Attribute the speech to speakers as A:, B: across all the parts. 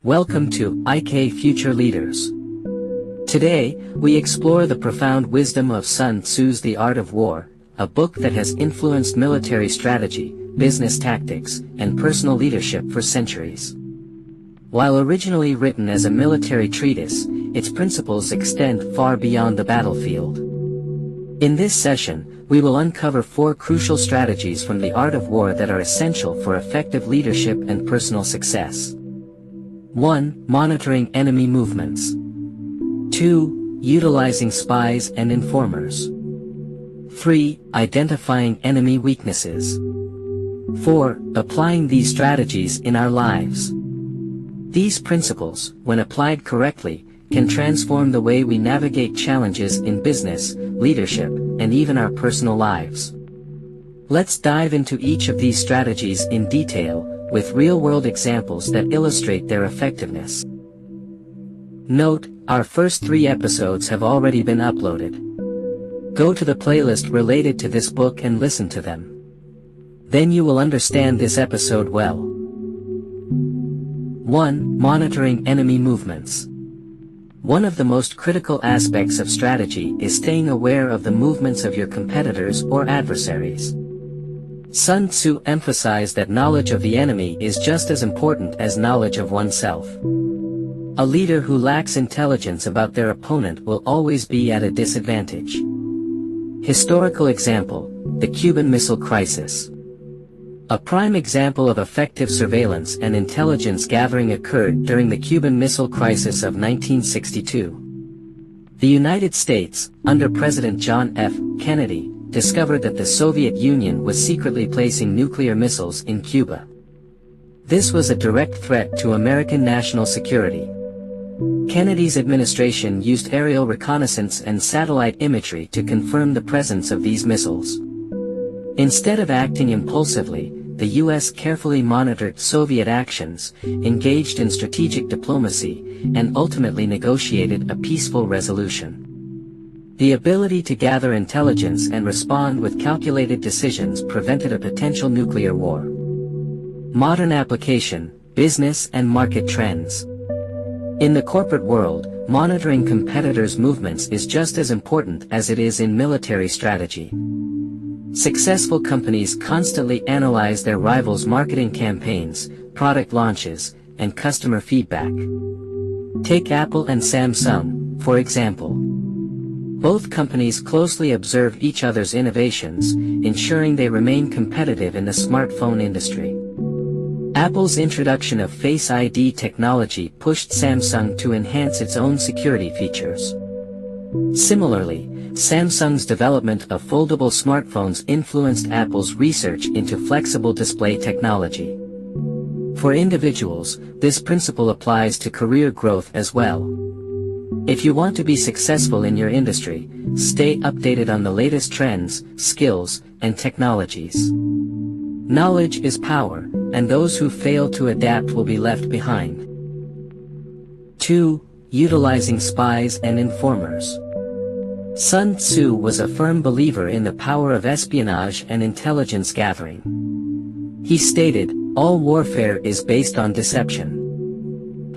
A: Welcome to IK Future Leaders. Today, we explore the profound wisdom of Sun Tzu's The Art of War, a book that has influenced military strategy, business tactics, and personal leadership for centuries. While originally written as a military treatise, its principles extend far beyond the battlefield. In this session, we will uncover 4 crucial strategies from the art of war that are essential for effective leadership and personal success. 1. Monitoring enemy movements. 2. Utilizing spies and informers. 3. Identifying enemy weaknesses. 4. Applying these strategies in our lives. These principles, when applied correctly, can transform the way we navigate challenges in business, leadership, and even our personal lives. Let's dive into each of these strategies in detail, with real-world examples that illustrate their effectiveness. Note, our first 3 episodes have already been uploaded. Go to the playlist related to this book and listen to them. Then you will understand this episode well. 1. Monitoring enemy movements. One of the most critical aspects of strategy is staying aware of the movements of your competitors or adversaries. Sun Tzu emphasized that knowledge of the enemy is just as important as knowledge of oneself. A leader who lacks intelligence about their opponent will always be at a disadvantage. Historical example, the Cuban Missile Crisis. A prime example of effective surveillance and intelligence gathering occurred during the Cuban Missile Crisis of 1962. The United States, under President John F. Kennedy, discovered that the Soviet Union was secretly placing nuclear missiles in Cuba. This was a direct threat to American national security. Kennedy's administration used aerial reconnaissance and satellite imagery to confirm the presence of these missiles. Instead of acting impulsively, the U.S. carefully monitored Soviet actions, engaged in strategic diplomacy, and ultimately negotiated a peaceful resolution. The ability to gather intelligence and respond with calculated decisions prevented a potential nuclear war. Modern application, business and market trends. In the corporate world, monitoring competitors' movements is just as important as it is in military strategy. Successful companies constantly analyze their rivals' marketing campaigns, product launches, and customer feedback. Take Apple and Samsung, for example. Both companies closely observe each other's innovations, ensuring they remain competitive in the smartphone industry. Apple's introduction of Face ID technology pushed Samsung to enhance its own security features. Similarly, Samsung's development of foldable smartphones influenced Apple's research into flexible display technology. For individuals, this principle applies to career growth as well. If you want to be successful in your industry, stay updated on the latest trends, skills, and technologies. Knowledge is power, and those who fail to adapt will be left behind. 2. Utilizing spies and informers. Sun Tzu was a firm believer in the power of espionage and intelligence gathering. He stated, "All warfare is based on deception.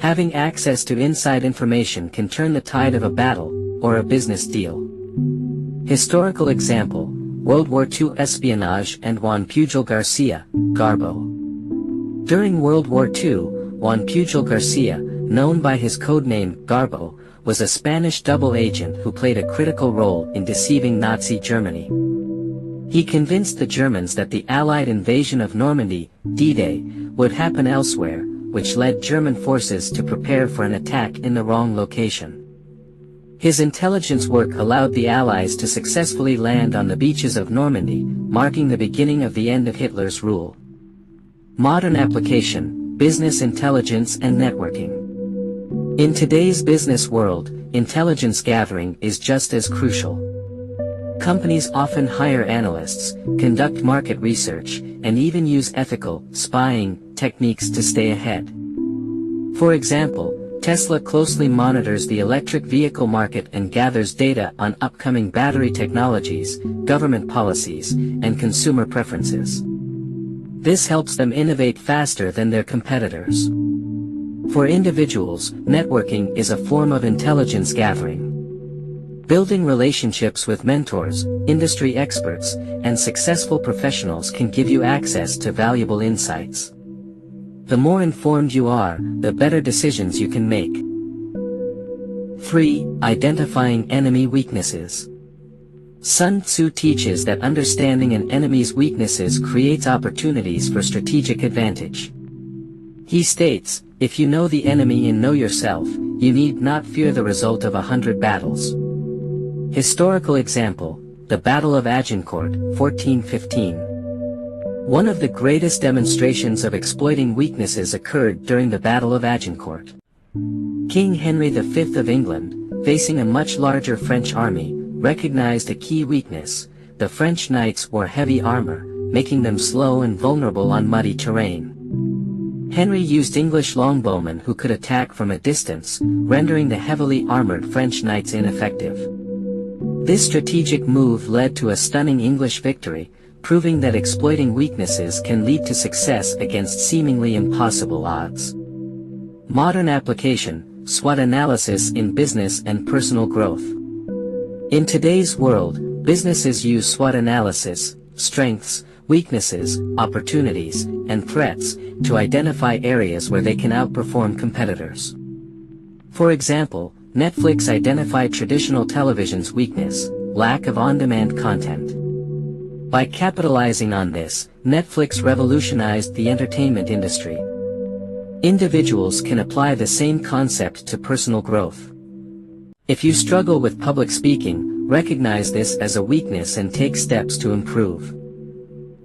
A: Having access to inside information can turn the tide of a battle, or a business deal." Historical example, World War II espionage and Juan Pujol Garcia, Garbo. During World War II, Juan Pujol Garcia, known by his codename Garbo, was a Spanish double agent who played a critical role in deceiving Nazi Germany. He convinced the Germans that the Allied invasion of Normandy, D-Day, would happen elsewhere, which led German forces to prepare for an attack in the wrong location. His intelligence work allowed the Allies to successfully land on the beaches of Normandy, marking the beginning of the end of Hitler's rule. Modern application, business intelligence and networking. In today's business world, intelligence gathering is just as crucial. Companies often hire analysts, conduct market research, and even use ethical, spying, techniques to stay ahead. For example, Tesla closely monitors the electric vehicle market and gathers data on upcoming battery technologies, government policies, and consumer preferences. This helps them innovate faster than their competitors. For individuals, networking is a form of intelligence gathering. Building relationships with mentors, industry experts, and successful professionals can give you access to valuable insights. The more informed you are, the better decisions you can make. 3. Identifying enemy weaknesses. Sun Tzu teaches that understanding an enemy's weaknesses creates opportunities for strategic advantage. He states, if you know the enemy and know yourself, you need not fear the result of 100 battles. Historical example, the Battle of Agincourt, 1415. One of the greatest demonstrations of exploiting weaknesses occurred during the Battle of Agincourt. King Henry V of England, facing a much larger French army, recognized a key weakness: the French knights wore heavy armor, making them slow and vulnerable on muddy terrain. Henry used English longbowmen who could attack from a distance, rendering the heavily armored French knights ineffective. This strategic move led to a stunning English victory, proving that exploiting weaknesses can lead to success against seemingly impossible odds. Modern application: SWOT analysis in business and personal growth. In today's world, businesses use SWOT analysis, strengths, weaknesses, opportunities, and threats, to identify areas where they can outperform competitors. For example, Netflix identified traditional television's weakness: lack of on-demand content. By capitalizing on this, Netflix revolutionized the entertainment industry. Individuals can apply the same concept to personal growth. If you struggle with public speaking, recognize this as a weakness and take steps to improve.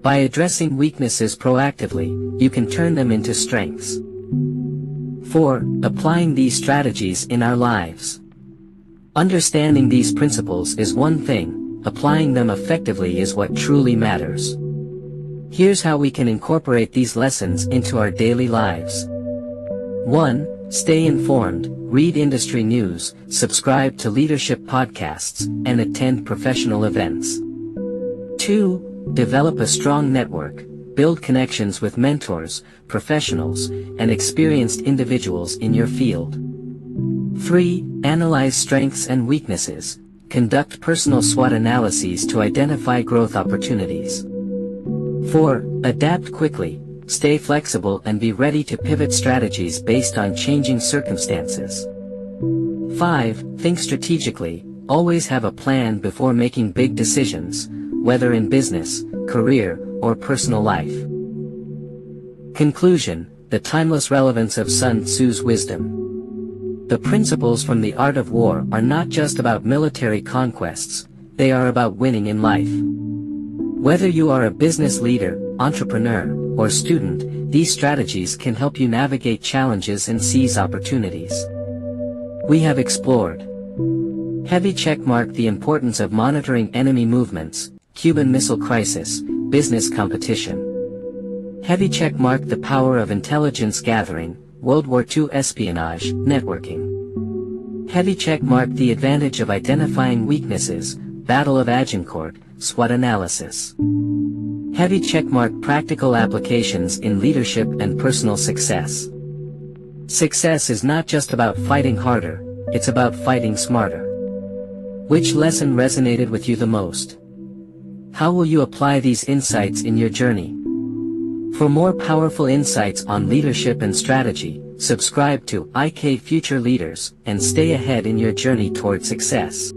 A: By addressing weaknesses proactively, you can turn them into strengths. 4. Applying these strategies in our lives. Understanding these principles is one thing, applying them effectively is what truly matters. Here's how we can incorporate these lessons into our daily lives. 1. Stay informed, read industry news, subscribe to leadership podcasts, and attend professional events. 2. Develop a strong network, build connections with mentors, professionals, and experienced individuals in your field. 3. Analyze strengths and weaknesses, conduct personal SWOT analyses to identify growth opportunities. 4. Adapt quickly, stay flexible and be ready to pivot strategies based on changing circumstances. 5. Think strategically, always have a plan before making big decisions, whether in business, career, or personal life. Conclusion: the timeless relevance of Sun Tzu's wisdom. The principles from The Art of War are not just about military conquests, they are about winning in life. Whether you are a business leader, entrepreneur, or student, these strategies can help you navigate challenges and seize opportunities. We have explored: heavy checkmark the importance of monitoring enemy movements, Cuban Missile Crisis, business competition. Heavy checkmark the power of intelligence gathering, World War II espionage, networking. Heavy checkmark the advantage of identifying weaknesses, Battle of Agincourt, SWOT analysis. Heavy checkmark practical applications in leadership and personal success. Success is not just about fighting harder, it's about fighting smarter. Which lesson resonated with you the most? How will you apply these insights in your journey? For more powerful insights on leadership and strategy, subscribe to IK Future Leaders and stay ahead in your journey toward success.